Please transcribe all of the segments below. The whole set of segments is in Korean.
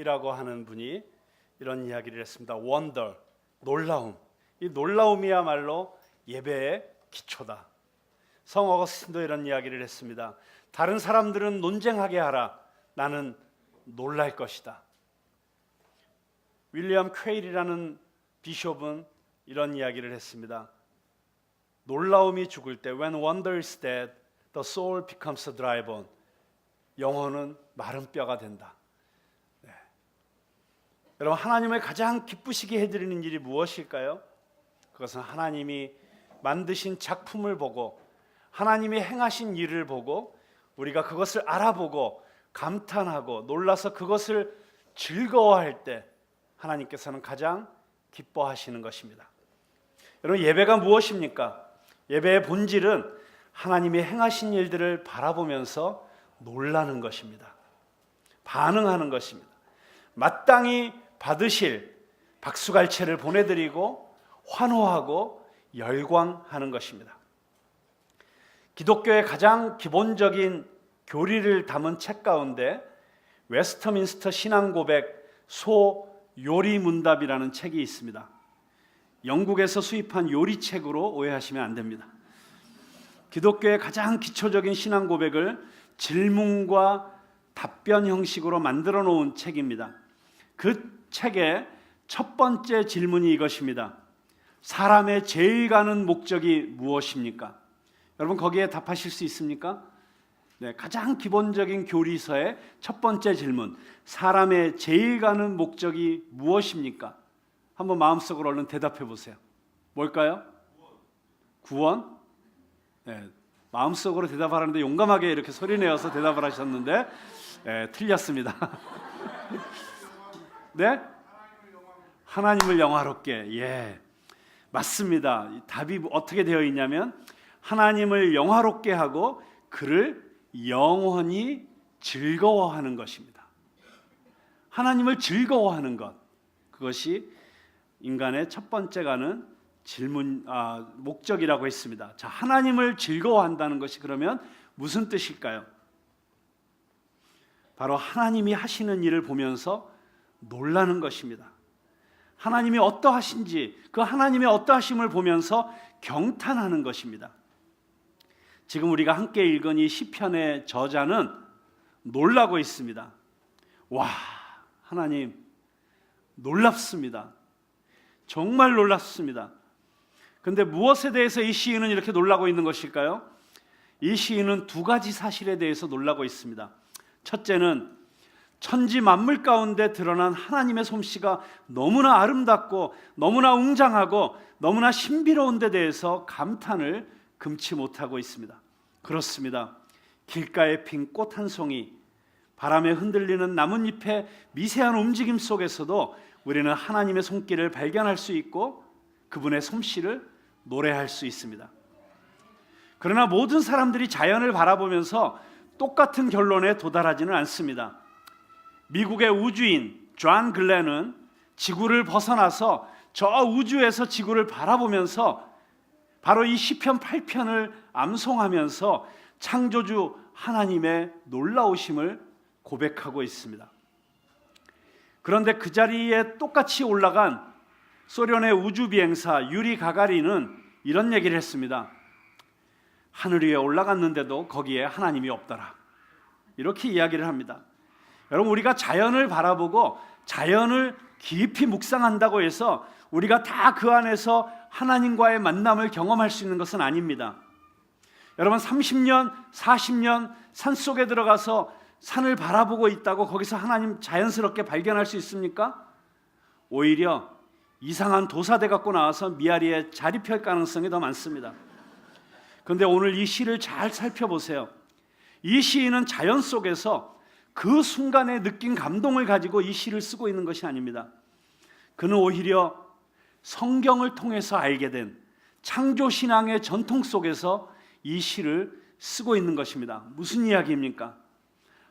웨스턴이라고 하는 분이 이런 이야기를 했습니다. wonder, 놀라움. 이 놀라움이야말로 예배의 기초다. 성 어거스틴도 이런 이야기를 했습니다. 다른 사람들은 논쟁하게 하라. 나는 놀랄 것이다. 윌리엄 퀘일이라는 비숍은 이런 이야기를 했습니다. 놀라움이 죽을 때 when wonder is dead, the soul becomes a dry bone. 영혼은 마른 뼈가 된다. 네. 여러분, 하나님을 가장 기쁘시게 해드리는 일이 무엇일까요? 그것은 하나님이 만드신 작품을 보고 하나님이 행하신 일을 보고 우리가 그것을 알아보고 감탄하고 놀라서 그것을 즐거워할 때 하나님께서는 가장 기뻐하시는 것입니다. 여러분, 예배가 무엇입니까? 예배의 본질은 하나님이 행하신 일들을 바라보면서 놀라는 것입니다. 반응하는 것입니다. 마땅히 받으실 박수갈채를 보내드리고 환호하고 열광하는 것입니다. 기독교의 가장 기본적인 교리를 담은 책 가운데 웨스터민스터 신앙고백 소요리문답이라는 책이 있습니다. 영국에서 수입한 요리책으로 오해하시면 안 됩니다. 기독교의 가장 기초적인 신앙고백을 질문과 답변 형식으로 만들어 놓은 책입니다. 그 책의 첫 번째 질문이 이것입니다. 사람의 제일 가는 목적이 무엇입니까? 여러분, 거기에 답하실 수 있습니까? 네, 가장 기본적인 교리서의 첫 번째 질문, 사람의 제일 가는 목적이 무엇입니까? 한번 마음속으로 얼른 대답해 보세요. 뭘까요? 구원? 네, 마음속으로 대답하라는데 용감하게 이렇게 소리내어서 대답을 하셨는데 틀렸습니다. 네? 하나님을 영화롭게. 예, 맞습니다. 답이 어떻게 되어 있냐면 하나님을 영화롭게 하고 그를 영원히 즐거워하는 것입니다. 하나님을 즐거워하는 것, 그것이 인간의 첫 번째 가는 목적이라고 했습니다. 자, 하나님을 즐거워한다는 것이 그러면 무슨 뜻일까요? 바로 하나님이 하시는 일을 보면서 놀라는 것입니다. 하나님이 어떠하신지 그 하나님의 어떠하심을 보면서 경탄하는 것입니다. 지금 우리가 함께 읽은 이 시편의 저자는 놀라고 있습니다. 와, 하나님 놀랍습니다. 정말 놀랍습니다. 그런데 무엇에 대해서 이 시인은 이렇게 놀라고 있는 것일까요? 이 시인은 두 가지 사실에 대해서 놀라고 있습니다. 첫째는 천지 만물 가운데 드러난 하나님의 솜씨가 너무나 아름답고 너무나 웅장하고 너무나 신비로운 데 대해서 감탄을 금치 못하고 있습니다. 그렇습니다. 길가에 핀 꽃 한 송이, 바람에 흔들리는 나뭇잎의 미세한 움직임 속에서도 우리는 하나님의 손길을 발견할 수 있고 그분의 솜씨를 노래할 수 있습니다. 그러나 모든 사람들이 자연을 바라보면서 똑같은 결론에 도달하지는 않습니다. 미국의 우주인 존 글렌은 지구를 벗어나서 저 우주에서 지구를 바라보면서 바로 이 시편 8편을 암송하면서 창조주 하나님의 놀라우심을 고백하고 있습니다. 그런데 그 자리에 똑같이 올라간 소련의 우주비행사 유리 가가린은 이런 얘기를 했습니다. 하늘 위에 올라갔는데도 거기에 하나님이 없더라. 이렇게 이야기를 합니다. 여러분, 우리가 자연을 바라보고 자연을 깊이 묵상한다고 해서 우리가 다 그 안에서 하나님과의 만남을 경험할 수 있는 것은 아닙니다. 여러분, 30년, 40년 산속에 들어가서 산을 바라보고 있다고 거기서 하나님 자연스럽게 발견할 수 있습니까? 오히려 이상한 도사대 갖고 나와서 미아리에 자립할 가능성이 더 많습니다. 그런데 오늘 이 시를 잘 살펴보세요. 이 시인은 자연 속에서 그 순간에 느낀 감동을 가지고 이 시를 쓰고 있는 것이 아닙니다. 그는 오히려 성경을 통해서 알게 된 창조신앙의 전통 속에서 이 시를 쓰고 있는 것입니다. 무슨 이야기입니까?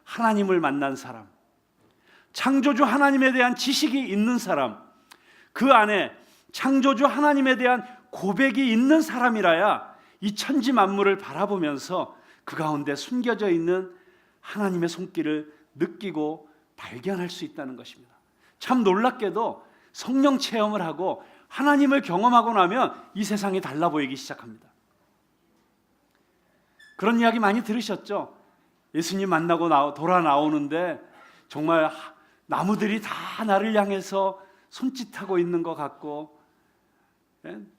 하나님을 만난 사람, 창조주 하나님에 대한 지식이 있는 사람, 그 안에 창조주 하나님에 대한 고백이 있는 사람이라야 이 천지 만물을 바라보면서 그 가운데 숨겨져 있는 하나님의 손길을 느끼고 발견할 수 있다는 것입니다. 참 놀랍게도 성령 체험을 하고 하나님을 경험하고 나면 이 세상이 달라 보이기 시작합니다. 그런 이야기 많이 들으셨죠? 예수님 만나고 돌아 나오는데 정말 나무들이 다 나를 향해서 손짓하고 있는 것 같고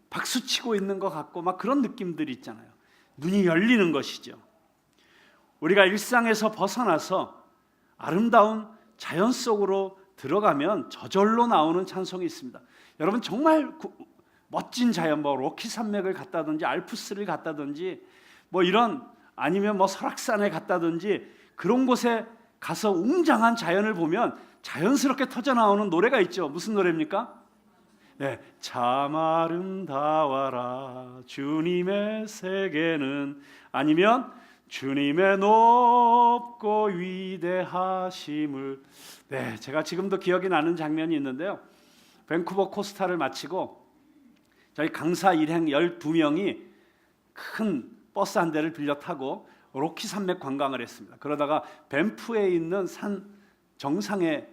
박수치고 있는 것 같고 막 그런 느낌들이 있잖아요. 눈이 열리는 것이죠. 우리가 일상에서 벗어나서 아름다운 자연 속으로 들어가면 저절로 나오는 찬송이 있습니다. 여러분 정말 멋진 자연, 뭐 로키 산맥을 갔다든지 알프스를 갔다든지 뭐 이런 아니면 뭐 설악산에 갔다든지 그런 곳에 가서 웅장한 자연을 보면 자연스럽게 터져 나오는 노래가 있죠. 무슨 노래입니까? 네, 참 아름다워라 주님의 세계는, 아니면 주님의 높고 위대하심을. 네, 제가 지금도 기억이 나는 장면이 있는데요. 밴쿠버 코스타를 마치고 저희 강사 일행 12명이 큰 버스 한 대를 빌려 타고 로키 산맥 관광을 했습니다. 그러다가 밴프에 있는 산 정상에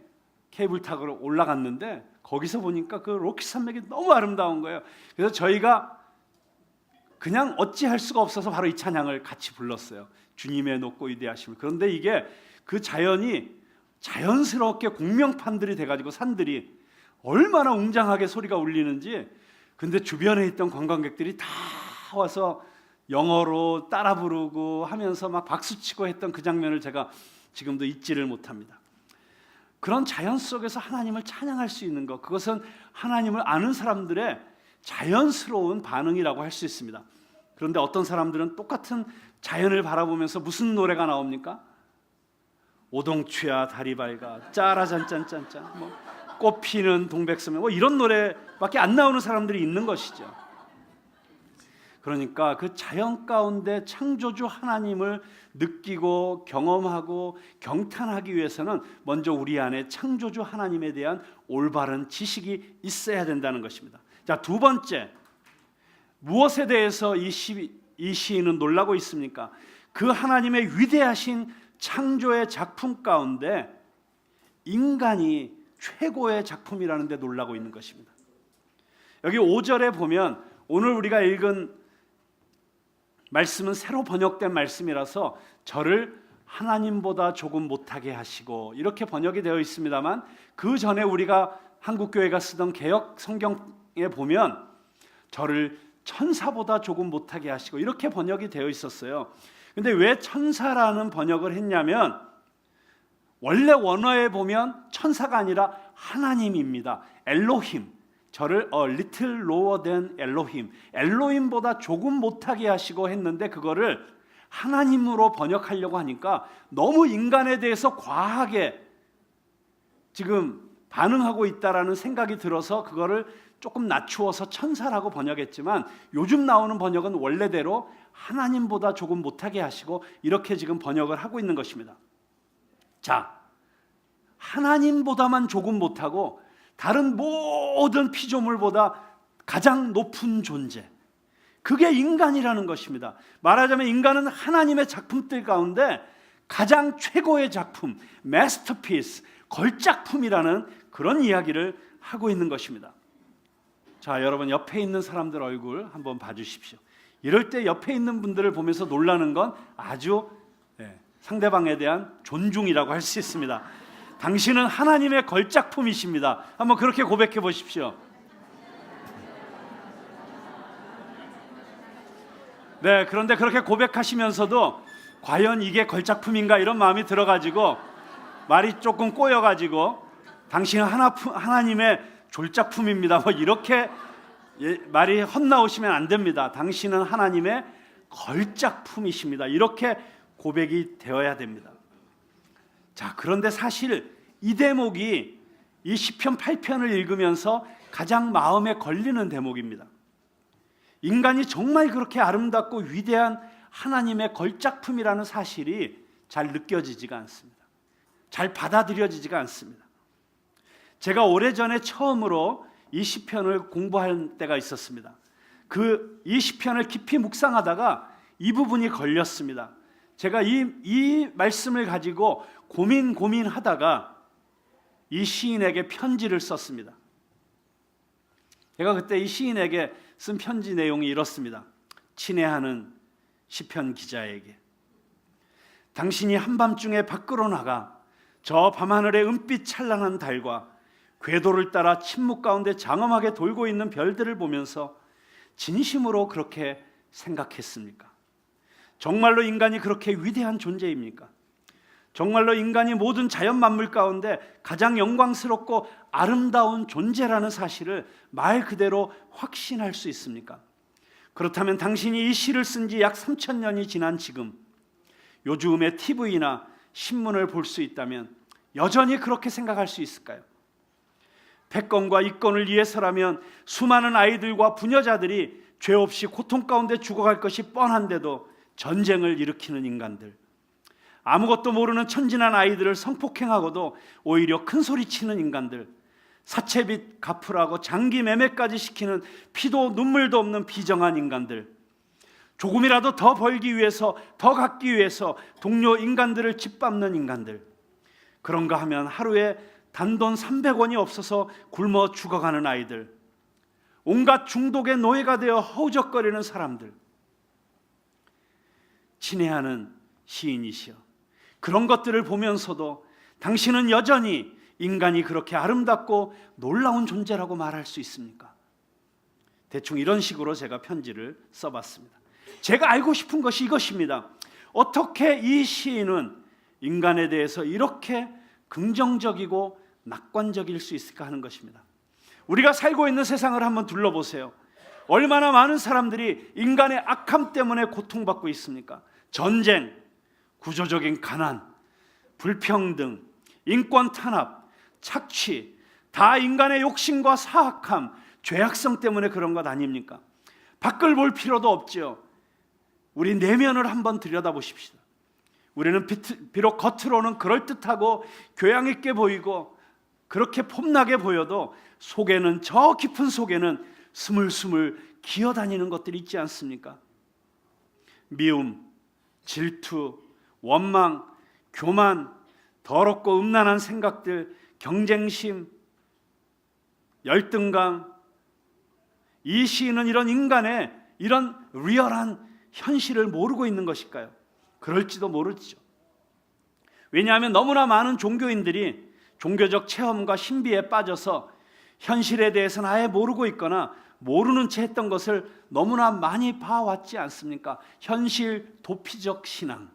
케이블카로 올라갔는데 거기서 보니까 그 로키 산맥이 너무 아름다운 거예요. 그래서 저희가 그냥 어찌할 수가 없어서 바로 이 찬양을 같이 불렀어요. 주님의 높고 위대하심을. 그런데 이게 그 자연이 자연스럽게 공명판들이 돼가지고 산들이 얼마나 웅장하게 소리가 울리는지, 근데 주변에 있던 관광객들이 다 와서 영어로 따라 부르고 하면서 막 박수치고 했던 그 장면을 제가 지금도 잊지를 못합니다. 그런 자연 속에서 하나님을 찬양할 수 있는 것, 그것은 하나님을 아는 사람들의 자연스러운 반응이라고 할 수 있습니다. 그런데 어떤 사람들은 똑같은 자연을 바라보면서 무슨 노래가 나옵니까? 오동추야 다리 밝아 짜라잔짠짠짠 뭐 꽃피는 동백섬에 뭐 이런 노래밖에 안 나오는 사람들이 있는 것이죠. 그러니까 그 자연 가운데 창조주 하나님을 느끼고 경험하고 경탄하기 위해서는 먼저 우리 안에 창조주 하나님에 대한 올바른 지식이 있어야 된다는 것입니다. 자, 두 번째, 무엇에 대해서 이 시인은 놀라고 있습니까? 그 하나님의 위대하신 창조의 작품 가운데 인간이 최고의 작품이라는 데 놀라고 있는 것입니다. 여기 5절에 보면 오늘 우리가 읽은 말씀은 새로 번역된 말씀이라서 저를 하나님보다 조금 못하게 하시고 이렇게 번역이 되어 있습니다만, 그 전에 우리가 한국교회가 쓰던 개역 성경에 보면 저를 천사보다 조금 못하게 하시고 이렇게 번역이 되어 있었어요. 근데 왜 천사라는 번역을 했냐면 원래 원어에 보면 천사가 아니라 하나님입니다. 엘로힘, 저를 little lower than 엘로힘, 엘로힘보다 조금 못하게 하시고 했는데 그거를 하나님으로 번역하려고 하니까 너무 인간에 대해서 과하게 지금 반응하고 있다라는 생각이 들어서 그거를 조금 낮추어서 천사라고 번역했지만, 요즘 나오는 번역은 원래대로 하나님보다 조금 못하게 하시고 이렇게 지금 번역을 하고 있는 것입니다. 자, 하나님보다만 조금 못하고 다른 모든 피조물보다 가장 높은 존재, 그게 인간이라는 것입니다. 말하자면 인간은 하나님의 작품들 가운데 가장 최고의 작품, 마스터피스, 걸작품이라는 그런 이야기를 하고 있는 것입니다. 자, 여러분 옆에 있는 사람들 얼굴 한번 봐주십시오. 이럴 때 옆에 있는 분들을 보면서 놀라는 건 아주 상대방에 대한 존중이라고 할 수 있습니다. 당신은 하나님의 걸작품이십니다. 한번 그렇게 고백해 보십시오. 네, 그런데 그렇게 고백하시면서도 과연 이게 걸작품인가 이런 마음이 들어가지고 말이 조금 꼬여가지고 당신은 하나님의 졸작품입니다 뭐 이렇게 말이 헛나오시면 안 됩니다. 당신은 하나님의 걸작품이십니다. 이렇게 고백이 되어야 됩니다. 자, 그런데 사실 이 대목이 이 시편 8편을 읽으면서 가장 마음에 걸리는 대목입니다. 인간이 정말 그렇게 아름답고 위대한 하나님의 걸작품이라는 사실이 잘 느껴지지가 않습니다. 잘 받아들여지지가 않습니다. 제가 오래전에 처음으로 이 시편을 공부할 때가 있었습니다. 이 시편을 깊이 묵상하다가 이 부분이 걸렸습니다. 제가 이 말씀을 가지고 고민하다가 이 시인에게 편지를 썼습니다. 제가 그때 이 시인에게 쓴 편지 내용이 이렇습니다. 친애하는 시편 기자에게, 당신이 한밤중에 밖으로 나가 저 밤하늘의 은빛 찬란한 달과 궤도를 따라 침묵 가운데 장엄하게 돌고 있는 별들을 보면서 진심으로 그렇게 생각했습니까? 정말로 인간이 그렇게 위대한 존재입니까? 정말로 인간이 모든 자연 만물 가운데 가장 영광스럽고 아름다운 존재라는 사실을 말 그대로 확신할 수 있습니까? 그렇다면 당신이 이 시를 쓴 지 약 3000년이 지난 지금 요즘의 TV나 신문을 볼 수 있다면 여전히 그렇게 생각할 수 있을까요? 패권과 이권을 위해서라면 수많은 아이들과 부녀자들이 죄 없이 고통 가운데 죽어갈 것이 뻔한데도 전쟁을 일으키는 인간들, 아무것도 모르는 천진한 아이들을 성폭행하고도 오히려 큰 소리치는 인간들, 사채빚 갚으라고 장기 매매까지 시키는 피도 눈물도 없는 비정한 인간들, 조금이라도 더 벌기 위해서, 더 갖기 위해서 동료 인간들을 짓밟는 인간들, 그런가 하면 하루에 단돈 300원이 없어서 굶어 죽어가는 아이들, 온갖 중독의 노예가 되어 허우적거리는 사람들, 친애하는 시인이시여, 그런 것들을 보면서도 당신은 여전히 인간이 그렇게 아름답고 놀라운 존재라고 말할 수 있습니까? 대충 이런 식으로 제가 편지를 써봤습니다. 제가 알고 싶은 것이 이것입니다. 어떻게 이 시인은 인간에 대해서 이렇게 긍정적이고 낙관적일 수 있을까 하는 것입니다. 우리가 살고 있는 세상을 한번 둘러보세요. 얼마나 많은 사람들이 인간의 악함 때문에 고통받고 있습니까? 전쟁, 구조적인 가난, 불평등, 인권 탄압, 착취, 다 인간의 욕심과 사악함, 죄악성 때문에 그런 것 아닙니까? 밖을 볼 필요도 없죠. 우리 내면을 한번 들여다보십시다. 우리는 비록 겉으로는 그럴듯하고 교양 있게 보이고 그렇게 폼나게 보여도 속에는, 저 깊은 속에는 스물스물 기어다니는 것들이 있지 않습니까? 미움, 질투, 원망, 교만, 더럽고 음란한 생각들, 경쟁심, 열등감. 이 시인은 이런 인간의 이런 리얼한 현실을 모르고 있는 것일까요? 그럴지도 모르죠. 왜냐하면 너무나 많은 종교인들이 종교적 체험과 신비에 빠져서 현실에 대해서는 아예 모르고 있거나 모르는 채 했던 것을 너무나 많이 봐왔지 않습니까? 현실 도피적 신앙.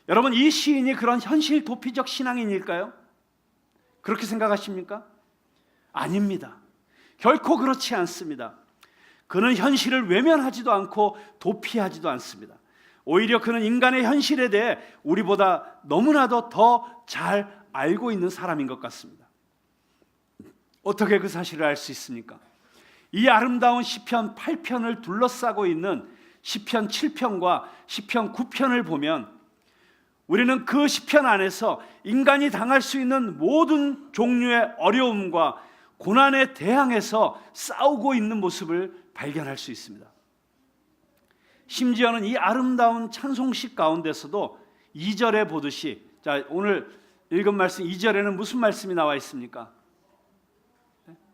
여러분, 이 시인이 그런 현실 도피적 신앙인일까요? 그렇게 생각하십니까? 아닙니다. 결코 그렇지 않습니다. 그는 현실을 외면하지도 않고 도피하지도 않습니다. 오히려 그는 인간의 현실에 대해 우리보다 너무나도 더 잘 알고 있는 사람인 것 같습니다. 어떻게 그 사실을 알 수 있습니까? 이 아름다운 시편 8편을 둘러싸고 있는 시편 7편과 시편 9편을 보면 우리는 그 시편 안에서 인간이 당할 수 있는 모든 종류의 어려움과 고난에 대항해서 싸우고 있는 모습을 발견할 수 있습니다. 심지어는 이 아름다운 찬송식 가운데서도 2절에 보듯이, 자, 오늘 읽은 말씀 2절에는 무슨 말씀이 나와 있습니까?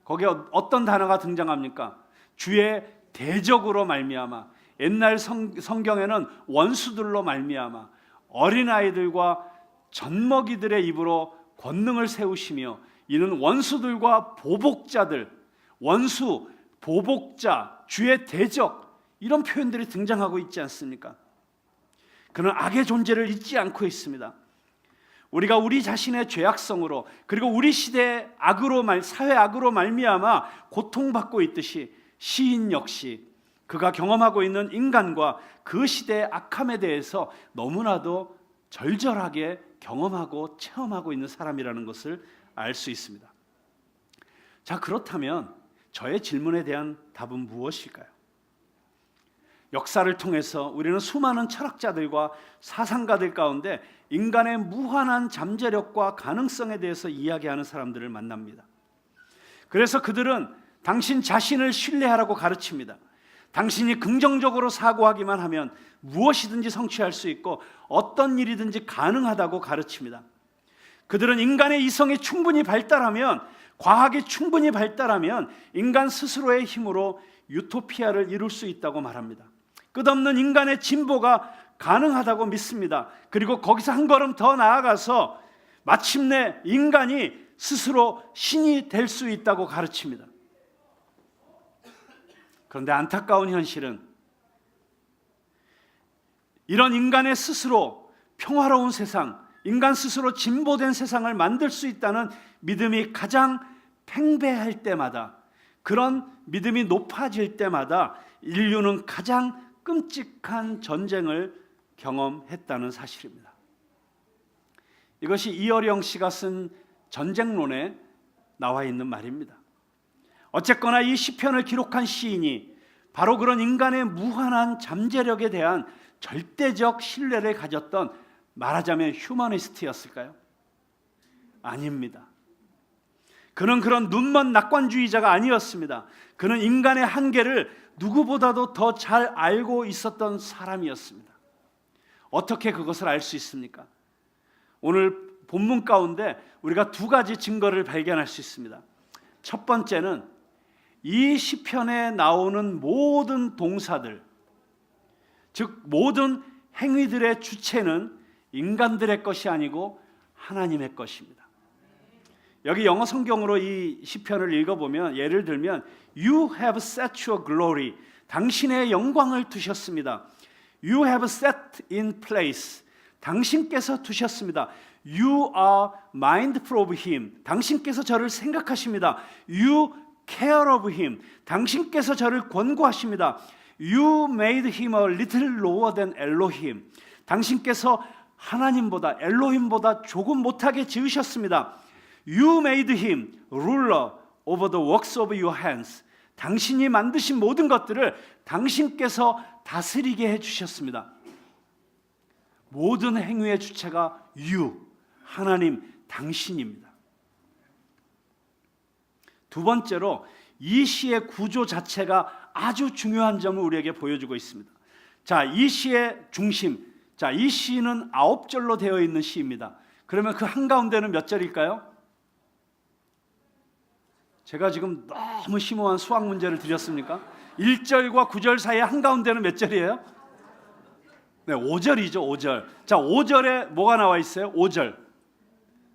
거기에 어떤 단어가 등장합니까? 주의 대적으로 말미암아. 옛날 성경에는 원수들로 말미암아 어린아이들과 젖먹이들의 입으로 권능을 세우시며 이는 원수들과 보복자들, 원수, 보복자, 주의 대적, 이런 표현들이 등장하고 있지 않습니까? 그는 악의 존재를 잊지 않고 있습니다. 우리가 우리 자신의 죄악성으로, 그리고 우리 시대의 악으로, 사회 악으로 말미암아 고통받고 있듯이 시인 역시 그가 경험하고 있는 인간과 그 시대의 악함에 대해서 너무나도 절절하게 경험하고 체험하고 있는 사람이라는 것을 알 수 있습니다. 자, 그렇다면 저의 질문에 대한 답은 무엇일까요? 역사를 통해서 우리는 수많은 철학자들과 사상가들 가운데 인간의 무한한 잠재력과 가능성에 대해서 이야기하는 사람들을 만납니다. 그래서 그들은 당신 자신을 신뢰하라고 가르칩니다. 당신이 긍정적으로 사고하기만 하면 무엇이든지 성취할 수 있고 어떤 일이든지 가능하다고 가르칩니다. 그들은 인간의 이성이 충분히 발달하면, 과학이 충분히 발달하면 인간 스스로의 힘으로 유토피아를 이룰 수 있다고 말합니다. 끝없는 인간의 진보가 가능하다고 믿습니다. 그리고 거기서 한 걸음 더 나아가서 마침내 인간이 스스로 신이 될 수 있다고 가르칩니다. 그런데 안타까운 현실은 이런 인간의 스스로 평화로운 세상, 인간 스스로 진보된 세상을 만들 수 있다는 믿음이 가장 팽배할 때마다, 그런 믿음이 높아질 때마다 인류는 가장 끔찍한 전쟁을 경험했다는 사실입니다. 이것이 이어령 씨가 쓴 전쟁론에 나와 있는 말입니다. 어쨌거나 이 시편을 기록한 시인이 바로 그런 인간의 무한한 잠재력에 대한 절대적 신뢰를 가졌던, 말하자면 휴머니스트였을까요? 아닙니다. 그는 그런 눈먼 낙관주의자가 아니었습니다. 그는 인간의 한계를 누구보다도 더 잘 알고 있었던 사람이었습니다. 어떻게 그것을 알 수 있습니까? 오늘 본문 가운데 우리가 두 가지 증거를 발견할 수 있습니다. 첫 번째는 이 시편에 나오는 모든 동사들, 즉 모든 행위들의 주체는 인간들의 것이 아니고 하나님의 것입니다. 여기 영어 성경으로 이 시편을 읽어보면, 예를 들면 You have set your glory, 당신의 영광을 두셨습니다. You have set in place, 당신께서 두셨습니다. You are mindful of him, 당신께서 저를 생각하십니다. You care of him, 당신께서 저를 권고하십니다. You made him a little lower than Elohim, 당신께서 하나님보다, 엘로힘보다 조금 못하게 지으셨습니다. You made him ruler over the works of your hands, 당신이 만드신 모든 것들을 당신께서 다스리게 해주셨습니다. 모든 행위의 주체가 You, 하나님, 당신입니다. 두 번째로 이 시의 구조 자체가 아주 중요한 점을 우리에게 보여주고 있습니다. 자, 이 시의 중심, 자, 이 시는 9절로 되어 있는 시입니다. 그러면 그 한가운데는 몇 절일까요? 제가 지금 너무 심오한 수학 문제를 드렸습니까? 1절과 9절 사이에 한가운데는 몇 절이에요? 네, 5절이죠. 5절. 자, 5절에 뭐가 나와 있어요? 5절.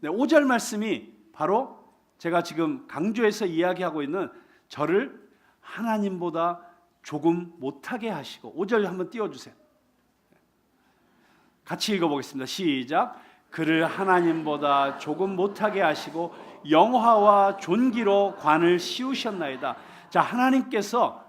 네, 5절 말씀이 바로 제가 지금 강조해서 이야기하고 있는 저를 하나님보다 조금 못하게 하시고, 5절 한번 띄워주세요. 같이 읽어보겠습니다. 시작. 그를 하나님보다 조금 못하게 하시고 영화와 존귀로 관을 씌우셨나이다. 자, 하나님께서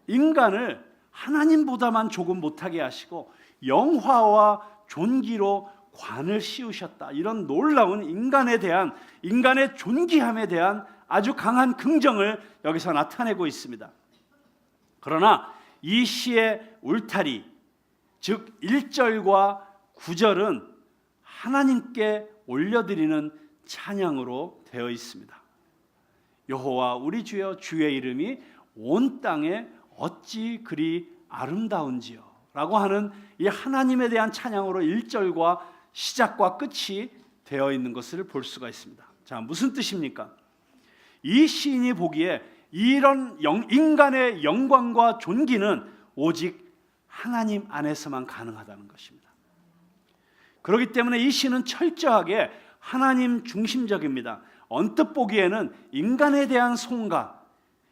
인간을 하나님보다만 조금 못하게 하시고 영화와 존귀로 관을 씌우셨다. 이런 놀라운 인간에 대한, 인간의 존귀함에 대한 아주 강한 긍정을 여기서 나타내고 있습니다. 그러나 이 시의 울타리, 즉 1절과 9절은 하나님께 올려드리는 찬양으로 되어 있습니다. 여호와 우리 주여, 주의 이름이 온 땅에 어찌 그리 아름다운지요 라고 하는 이 하나님에 대한 찬양으로 1절과 시작과 끝이 되어 있는 것을 볼 수가 있습니다. 자, 무슨 뜻입니까? 이 시인이 보기에 이런 인간의 영광과 존귀는 오직 하나님 안에서만 가능하다는 것입니다. 그렇기 때문에 이 시는 철저하게 하나님 중심적입니다. 언뜻 보기에는 인간에 대한 송가,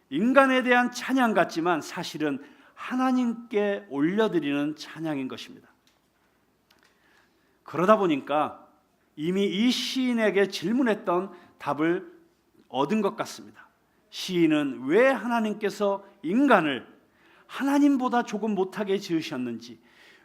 인간에 대한 찬양 같지만 사실은 하나님께 올려드리는 찬양인 것입니다. 그러다 보니까 이미 이 시인에게 질문했던 답을 얻은 것 같습니다. 시인은 왜 하나님께서 인간을 하나님보다 조금 못하게 지으셨는지,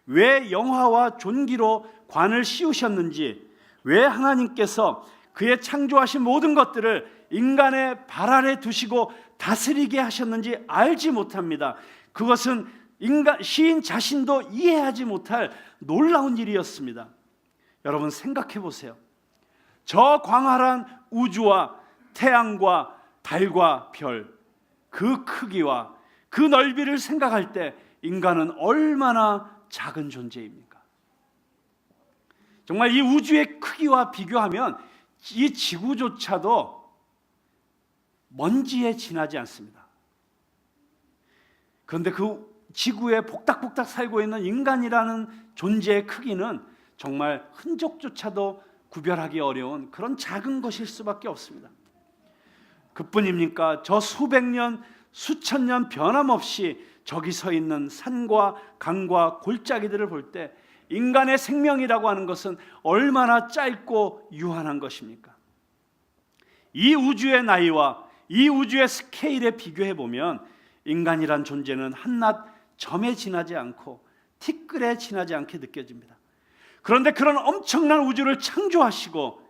왜 영화와 존귀로 관을 씌우셨는지, 왜 하나님께서 그의 창조하신 모든 것들을 인간의 발 아래 두시고 다스리게 하셨는지 알지 못합니다. 그것은 시인 자신도 이해하지 못할 놀라운 일이었습니다. 여러분 생각해 보세요. 저 광활한 우주와 태양과 달과 별, 그 크기와 그 넓이를 생각할 때 인간은 얼마나 작은 존재입니까? 정말 이 우주의 크기와 비교하면 이 지구조차도 먼지에 지나지 않습니다. 그런데 그 지구에 복닥복닥 살고 있는 인간이라는 존재의 크기는 정말 흔적조차도 구별하기 어려운 그런 작은 것일 수밖에 없습니다. 그뿐입니까? 저 수백 년, 수천 년 변함없이 저기 서 있는 산과 강과 골짜기들을 볼 때 인간의 생명이라고 하는 것은 얼마나 짧고 유한한 것입니까? 이 우주의 나이와 이 우주의 스케일에 비교해 보면 인간이란 존재는 한낱 점에 지나지 않고 티끌에 지나지 않게 느껴집니다. 그런데 그런 엄청난 우주를 창조하시고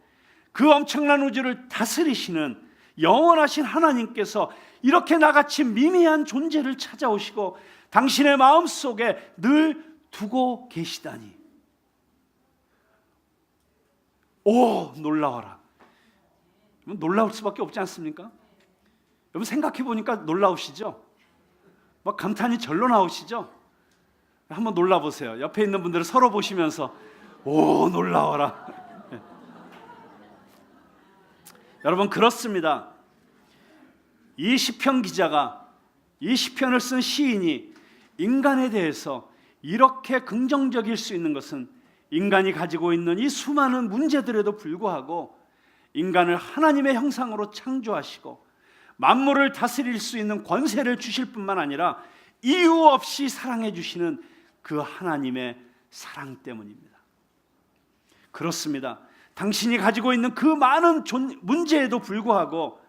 그 엄청난 우주를 다스리시는 영원하신 하나님께서 이렇게 나같이 미미한 존재를 찾아오시고 당신의 마음속에 늘 두고 계시다니, 오 놀라워라. 놀라울 수밖에 없지 않습니까? 여러분 생각해 보니까 놀라우시죠? 막 감탄이 절로 나오시죠? 한번 놀라보세요. 옆에 있는 분들을 서로 보시면서 오 놀라워라. 여러분 그렇습니다. 이 시편 기자가, 이 시편을 쓴 시인이 인간에 대해서 이렇게 긍정적일 수 있는 것은 인간이 가지고 있는 이 수많은 문제들에도 불구하고 인간을 하나님의 형상으로 창조하시고 만물을 다스릴 수 있는 권세를 주실 뿐만 아니라 이유 없이 사랑해 주시는 그 하나님의 사랑 때문입니다. 그렇습니다. 당신이 가지고 있는 그 많은 문제에도 불구하고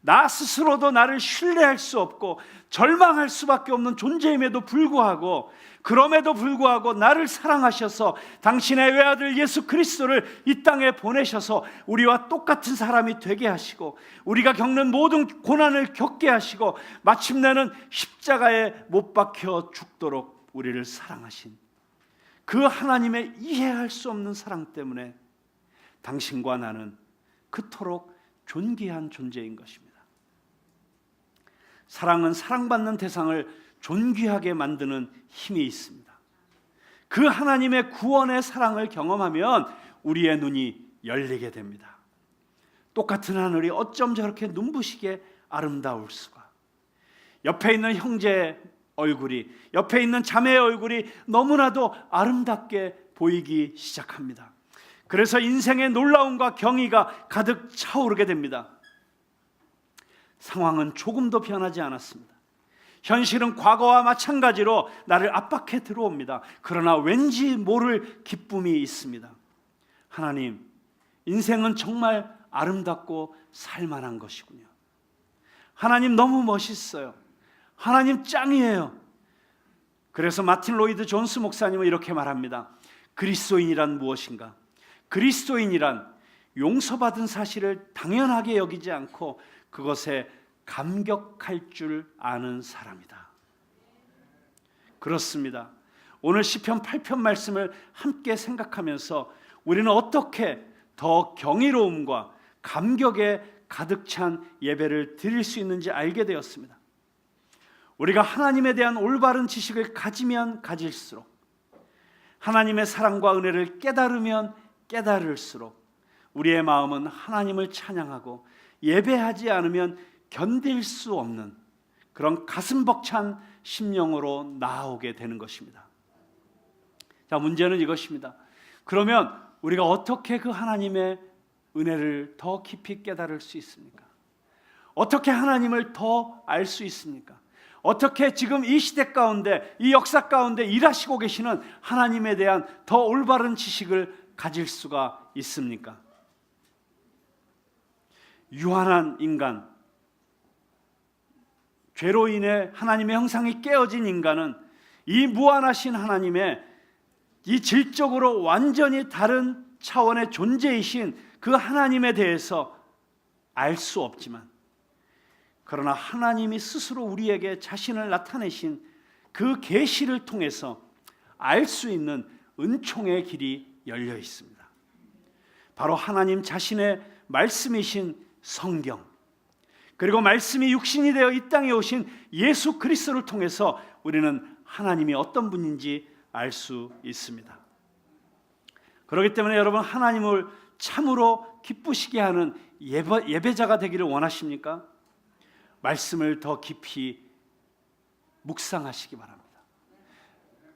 나 스스로도 나를 신뢰할 수 없고 절망할 수밖에 없는 존재임에도 불구하고, 그럼에도 불구하고 나를 사랑하셔서 당신의 외아들 예수 그리스도를 이 땅에 보내셔서 우리와 똑같은 사람이 되게 하시고 우리가 겪는 모든 고난을 겪게 하시고 마침내는 십자가에 못 박혀 죽도록 우리를 사랑하신 그 하나님의 이해할 수 없는 사랑 때문에 당신과 나는 그토록 존귀한 존재인 것입니다. 사랑은 사랑받는 대상을 존귀하게 만드는 힘이 있습니다. 그 하나님의 구원의 사랑을 경험하면 우리의 눈이 열리게 됩니다. 똑같은 하늘이 어쩜 저렇게 눈부시게 아름다울 수가. 옆에 있는 형제의 얼굴이, 옆에 있는 자매의 얼굴이 너무나도 아름답게 보이기 시작합니다. 그래서 인생의 놀라움과 경이가 가득 차오르게 됩니다. 상황은 조금도 변하지 않았습니다. 현실은 과거와 마찬가지로 나를 압박해 들어옵니다. 그러나 왠지 모를 기쁨이 있습니다. 하나님, 인생은 정말 아름답고 살만한 것이군요. 하나님 너무 멋있어요. 하나님 짱이에요. 그래서 마틴 로이드 존스 목사님은 이렇게 말합니다. 그리스도인이란 무엇인가? 그리스도인이란 용서받은 사실을 당연하게 여기지 않고 그것에 감격할 줄 아는 사람이다. 그렇습니다. 오늘 시편 8편 말씀을 함께 생각하면서 우리는 어떻게 더 경이로움과 감격에 가득 찬 예배를 드릴 수 있는지 알게 되었습니다. 우리가 하나님에 대한 올바른 지식을 가지면 가질수록, 하나님의 사랑과 은혜를 깨달으면 깨달을수록 우리의 마음은 하나님을 찬양하고 예배하지 않으면 견딜 수 없는 그런 가슴 벅찬 심령으로 나아오게 되는 것입니다. 자, 문제는 이것입니다. 그러면 우리가 어떻게 그 하나님의 은혜를 더 깊이 깨달을 수 있습니까? 어떻게 하나님을 더 알 수 있습니까? 어떻게 지금 이 시대 가운데, 이 역사 가운데 일하시고 계시는 하나님에 대한 더 올바른 지식을 가질 수가 있습니까? 유한한 인간, 죄로 인해 하나님의 형상이 깨어진 인간은 이 무한하신 하나님의 이 질적으로 완전히 다른 차원의 존재이신 그 하나님에 대해서 알 수 없지만, 그러나 하나님이 스스로 우리에게 자신을 나타내신 그 계시를 통해서 알 수 있는 은총의 길이 열려 있습니다. 바로 하나님 자신의 말씀이신 성경, 그리고 말씀이 육신이 되어 이 땅에 오신 예수 그리스도를 통해서 우리는 하나님이 어떤 분인지 알 수 있습니다. 그렇기 때문에 여러분, 하나님을 참으로 기쁘시게 하는 예배자가 되기를 원하십니까? 말씀을 더 깊이 묵상하시기 바랍니다.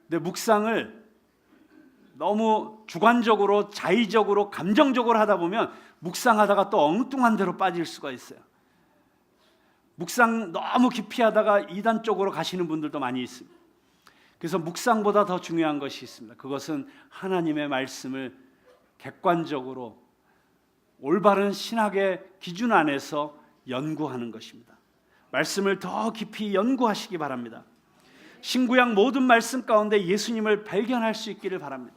근데 묵상을 너무 주관적으로, 자의적으로, 감정적으로 하다 보면 묵상하다가 또 엉뚱한 데로 빠질 수가 있어요. 묵상 너무 깊이 하다가 이단 쪽으로 가시는 분들도 많이 있습니다. 그래서 묵상보다 더 중요한 것이 있습니다. 그것은 하나님의 말씀을 객관적으로 올바른 신학의 기준 안에서 연구하는 것입니다. 말씀을 더 깊이 연구하시기 바랍니다. 신구약 모든 말씀 가운데 예수님을 발견할 수 있기를 바랍니다.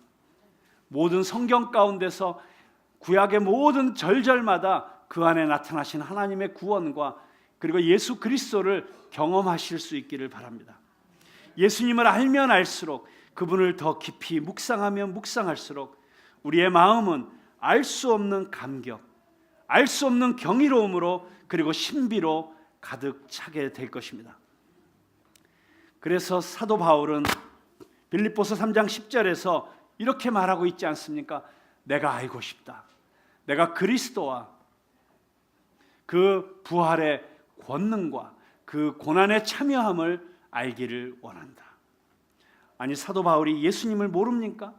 모든 성경 가운데서 구약의 모든 절절마다 그 안에 나타나신 하나님의 구원과 그리고 예수 그리스도를 경험하실 수 있기를 바랍니다. 예수님을 알면 알수록, 그분을 더 깊이 묵상하면 묵상할수록 우리의 마음은 알 수 없는 감격, 알 수 없는 경이로움으로 그리고 신비로 가득 차게 될 것입니다. 그래서 사도 바울은 빌립보서 3장 10절에서 이렇게 말하고 있지 않습니까? 내가 알고 싶다. 내가 그리스도와 그 부활의 권능과 그 고난의 참여함을 알기를 원한다. 아니, 사도 바울이 예수님을 모릅니까?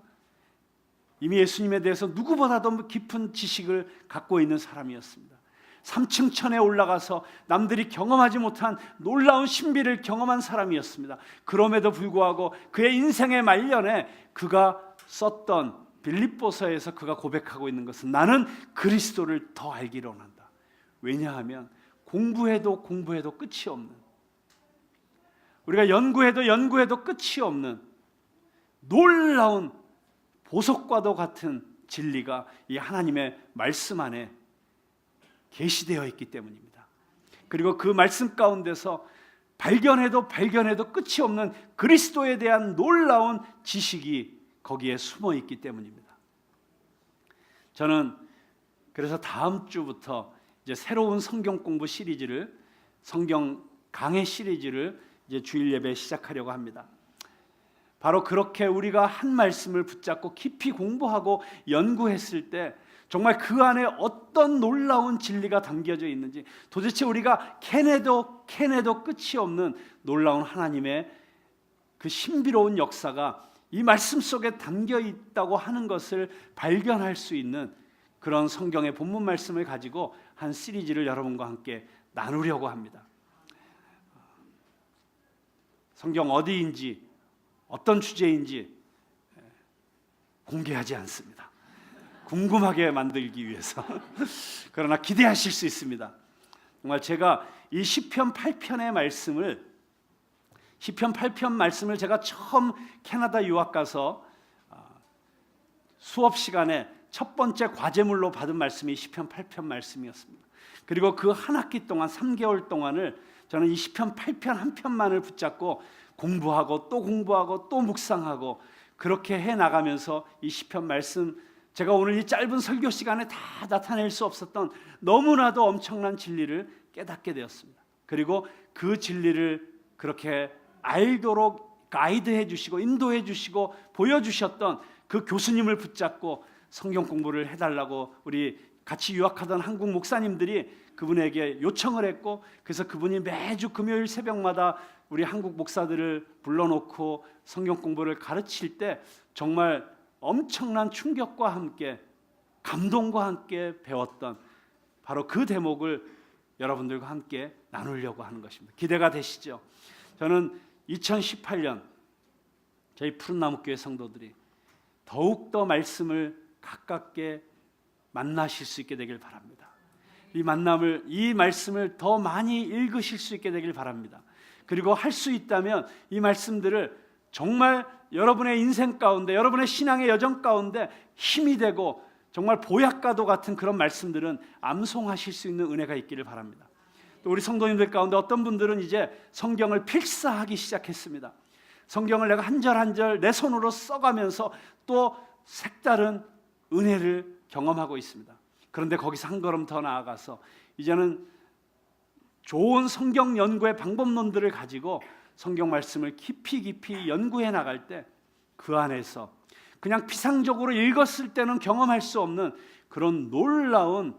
이미 예수님에 대해서 누구보다도 깊은 지식을 갖고 있는 사람이었습니다. 3층 천에 올라가서 남들이 경험하지 못한 놀라운 신비를 경험한 사람이었습니다. 그럼에도 불구하고 그의 인생의 말년에 그가 썼던 빌립보서에서 그가 고백하고 있는 것은 나는 그리스도를 더 알기를 원한다. 왜냐하면 공부해도 끝이 없는, 우리가 연구해도 끝이 없는 놀라운 보석과도 같은 진리가 이 하나님의 말씀 안에 계시되어 있기 때문입니다. 그리고 그 말씀 가운데서 발견해도 끝이 없는 그리스도에 대한 놀라운 지식이 거기에 숨어 있기 때문입니다. 저는 그래서 다음 주부터 이제 새로운 성경 공부 시리즈를, 성경 강해 시리즈를 이제 주일 예배에 시작하려고 합니다. 바로 그렇게 우리가 한 말씀을 붙잡고 깊이 공부하고 연구했을 때 정말 그 안에 어떤 놀라운 진리가 담겨져 있는지, 도대체 우리가 캐내도 끝이 없는 놀라운 하나님의 그 신비로운 역사가 이 말씀 속에 담겨 있다고 하는 것을 발견할 수 있는 그런 성경의 본문 말씀을 가지고 한 시리즈를 여러분과 함께 나누려고 합니다. 성경 어디인지, 어떤 주제인지 공개하지 않습니다. 궁금하게 만들기 위해서. 그러나 기대하실 수 있습니다. 정말 제가 이 시편 8편의 말씀을, 시편 8편 말씀을 제가 처음 캐나다 유학 가서 수업 시간에 첫 번째 과제물로 받은 말씀이 시편 8편 말씀이었습니다. 그리고 그 한 학기 동안 3개월 동안을 저는 이 시편 8편 한 편만을 붙잡고 공부하고 또 묵상하고 그렇게 해 나가면서 이 시편 말씀, 제가 오늘 이 짧은 설교 시간에 다 나타낼 수 없었던 너무나도 엄청난 진리를 깨닫게 되었습니다. 그리고 그 진리를 그렇게 알도록 가이드해 주시고 인도해 주시고 보여주셨던 그 교수님을 붙잡고 성경 공부를 해달라고 우리 같이 유학하던 한국 목사님들이 그분에게 요청을 했고, 그래서 그분이 매주 금요일 새벽마다 우리 한국 목사들을 불러놓고 성경 공부를 가르칠 때 정말 엄청난 충격과 함께 감동과 함께 배웠던 바로 그 대목을 여러분들과 함께 나누려고 하는 것입니다. 기대가 되시죠? 저는 2018년 저희 푸른나무교회 성도들이 더욱더 말씀을 가깝게 만나실 수 있게 되길 바랍니다. 이 말씀을 더 많이 읽으실 수 있게 되길 바랍니다. 그리고 할 수 있다면 이 말씀들을 정말 여러분의 인생 가운데, 여러분의 신앙의 여정 가운데 힘이 되고 정말 보약과도 같은 그런 말씀들은 암송하실 수 있는 은혜가 있기를 바랍니다. 또 우리 성도님들 가운데 어떤 분들은 이제 성경을 필사하기 시작했습니다. 성경을 내가 한 절 한 절 내 손으로 써가면서 또 색다른 은혜를 경험하고 있습니다. 그런데 거기서 한 걸음 더 나아가서 이제는 좋은 성경 연구의 방법론들을 가지고 성경 말씀을 깊이 연구해 나갈 때 그 안에서 그냥 피상적으로 읽었을 때는 경험할 수 없는 그런 놀라운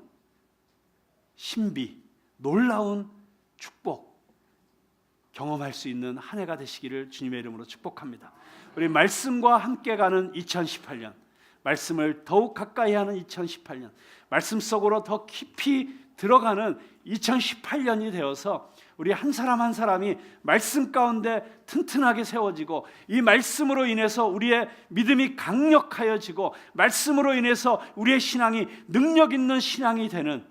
신비, 놀라운 축복 경험할 수 있는 한 해가 되시기를 주님의 이름으로 축복합니다. 우리 말씀과 함께 가는 2018년, 말씀을 더욱 가까이 하는 2018년, 말씀 속으로 더 깊이 들어가는 2018년이 되어서 우리 한 사람 한 사람이 말씀 가운데 튼튼하게 세워지고, 이 말씀으로 인해서 우리의 믿음이 강력하여지고, 말씀으로 인해서 우리의 신앙이 능력 있는 신앙이 되는,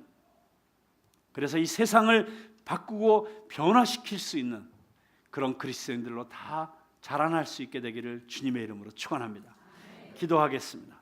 그래서 이 세상을 바꾸고 변화시킬 수 있는 그런 그리스도인들로 다 자라날 수 있게 되기를 주님의 이름으로 축원합니다. 기도하겠습니다.